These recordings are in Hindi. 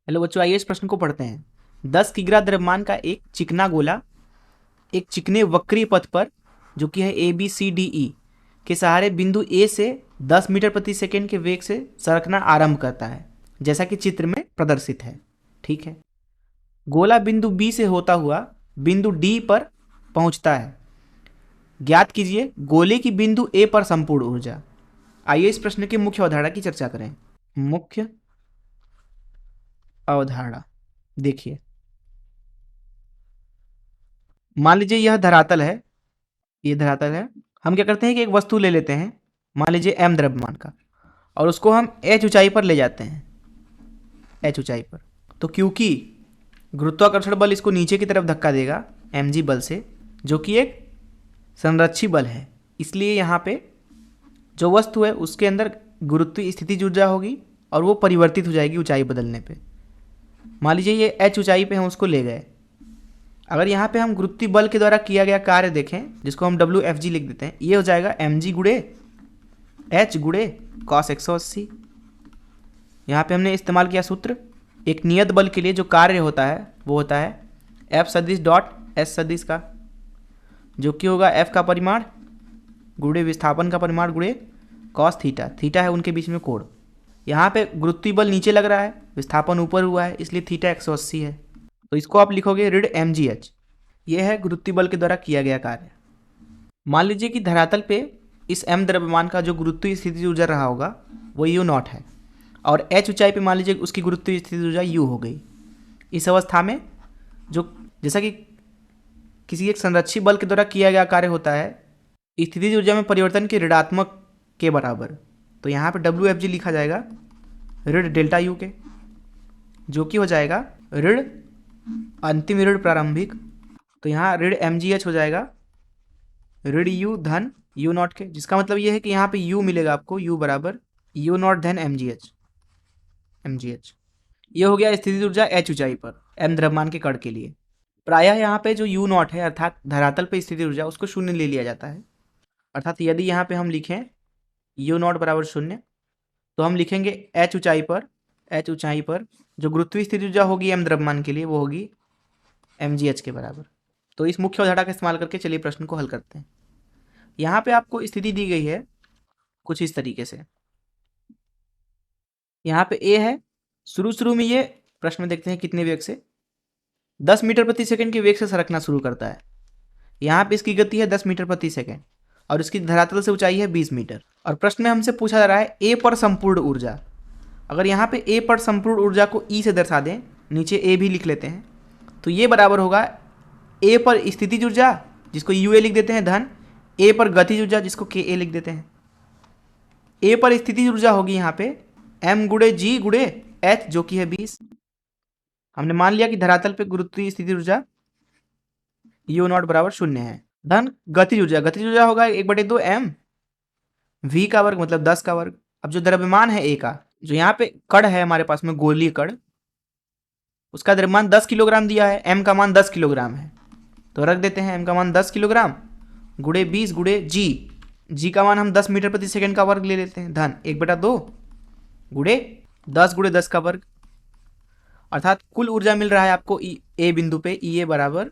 हेलो बच्चों, आइए इस प्रश्न को पढ़ते हैं। 10 किग्रा द्रव्यमान का एक चिकना गोला एक चिकने वक्री पथ पर, जो कि है ABCDE के सहारे बिंदु ए से 10 मीटर प्रति सेकेंड के वेग से सरकना आरंभ करता है, जैसा कि चित्र में प्रदर्शित है। ठीक है। गोला बिंदु बी से होता हुआ बिंदु डी पर पहुंचता है। ज्ञात कीजिए गोले की बिंदु ए पर संपूर्ण ऊर्जा। आइए इस प्रश्न की मुख्य अवधारणा की चर्चा करें। मुख्य अवधारणा देखिए, मान लीजिए यह धरातल है, ये धरातल है। हम क्या करते हैं कि एक वस्तु ले लेते हैं, मान लीजिए m द्रव्यमान का, और उसको हम h ऊंचाई पर ले जाते हैं, h ऊंचाई पर। तो क्योंकि गुरुत्वाकर्षण बल इसको नीचे की तरफ धक्का देगा mg बल से, जो कि एक संरक्षी बल है, इसलिए यहाँ पे जो वस्तु है उसके अंदर गुरुत्वीय स्थितिज ऊर्जा होगी और वो परिवर्तित हो जाएगी ऊंचाई बदलने पे। मान लीजिए ये h ऊंचाई पे हम उसको ले गए। अगर यहाँ पे हम गुरुत्वीय बल के द्वारा किया गया कार्य देखें, जिसको हम WFG लिख देते हैं, ये हो जाएगा mg गुणे h गुणे cos 180। यहाँ पे हमने इस्तेमाल किया सूत्र, एक नियत बल के लिए जो कार्य होता है वो होता है F सदिश डॉट S सदिश का, जो कि होगा F का परिमाण गुणे विस्थापन का परिमाण गुणे cos थीटा। थीटा है उनके बीच में कोण। यहाँ पे गुरुत्वीय बल नीचे लग रहा है, विस्थापन ऊपर हुआ है, इसलिए थीटा 180 है। तो इसको आप लिखोगे ऋण mgh। यह है गुरुत्वीय बल के द्वारा किया गया कार्य। मान लीजिए कि धरातल पे इस m द्रव्यमान का जो गुरुत्वीय स्थितिज ऊर्जा रहा होगा वो u0 है, और h ऊंचाई पे मान लीजिए उसकी गुरुत्वीय स्थितिज ऊर्जा u हो गई। इस अवस्था में जो जैसा कि किसी एक संरक्षी बल के द्वारा किया गया कार्य होता है, स्थितिज ऊर्जा में परिवर्तन के ऋणात्मक के बराबर। तो यहाँ पे WFG लिखा जाएगा ऋण डेल्टा U के, जो कि हो जाएगा ऋण अंतिम ऋण प्रारंभिक। तो यहाँ ऋण mgh हो जाएगा ऋण u धन u0 के, जिसका मतलब ये है कि यहाँ पे u मिलेगा आपको, u बराबर u0 धन mgh। ये हो गया स्थितिज ऊर्जा h ऊंचाई पर m द्रव्यमान के कण के लिए। प्रायः यहाँ पे जो u0 है अर्थात धरातल पर स्थितिज ऊर्जा, उसको शून्य ले लिया जाता है। अर्थात यदि यहाँ पे हम लिखें u0 बराबर शून्य, तो हम लिखेंगे h ऊंचाई पर जो गुरुत्वीय स्थितिज ऊर्जा होगी m द्रव्यमान के लिए वो होगी mgh के बराबर। तो इस मुख्य अवधारणा का इस्तेमाल करके चलिए प्रश्न को हल करते हैं। यहाँ पे आपको स्थिति दी गई है कुछ इस तरीके से। यहाँ पे A है, शुरू में ये प्रश्न में देखते हैं कितने वेग से 10 मीटर प्रति सेकंड के वेग से सरकना शुरू करता है। यहाँ पे इसकी गति है 10 मीटर प्रति सेकंड और इसकी धरातल से ऊंचाई है 20 मीटर। और प्रश्न में हमसे पूछा जा रहा है A पर संपूर्ण ऊर्जा। अगर यहाँ पे A पर संपूर्ण ऊर्जा को E से दर्शा दें, नीचे A भी लिख लेते हैं, तो ये बराबर होगा A पर स्थितिज ऊर्जा, जिसको UA लिख देते हैं, धन A पर गतिज ऊर्जा, जिसको KA लिख देते हैं। A पर स्थितिज ऊर्जा होगी यहाँ पे M गुणे G गुणे H, जो कि है 20। हमने मान लिया कि धरातल पे गुरुत्वीय स्थितिज ऊर्जा u0 बराबर शून्य है, धन गतिज ऊर्जा होगा 1/2 m v का वर्ग, मतलब 10 का वर्ग। अब जो द्रव्यमान है A का, जो यहाँ पे कण है हमारे पास में गोलीय कण, उसका द्रव्यमान 10 किलोग्राम दिया है, m का मान 10 किलोग्राम है, तो रख देते हैं m का मान 10 किलोग्राम गुणे 20 गुणे g का मान हम 10 मीटर प्रति सेकंड का वर्ग ले लेते हैं, धन 1/2 गुणे 10 गुणे 10 का वर्ग। अर्थात कुल ऊर्जा मिल रहा है आपको A बिंदु पे EA बराबर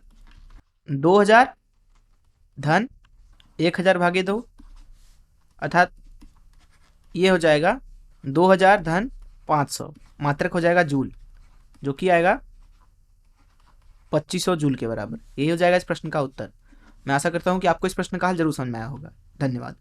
2000 धन 1000 भागे 2, अर्थात ये हो जाएगा 2000 धन 500, मात्रक हो जाएगा जूल, जो कि आएगा 2500 जूल के बराबर। यही हो जाएगा इस प्रश्न का उत्तर। मैं आशा करता हूं कि आपको इस प्रश्न का हल जरूर समझ में आया होगा। धन्यवाद।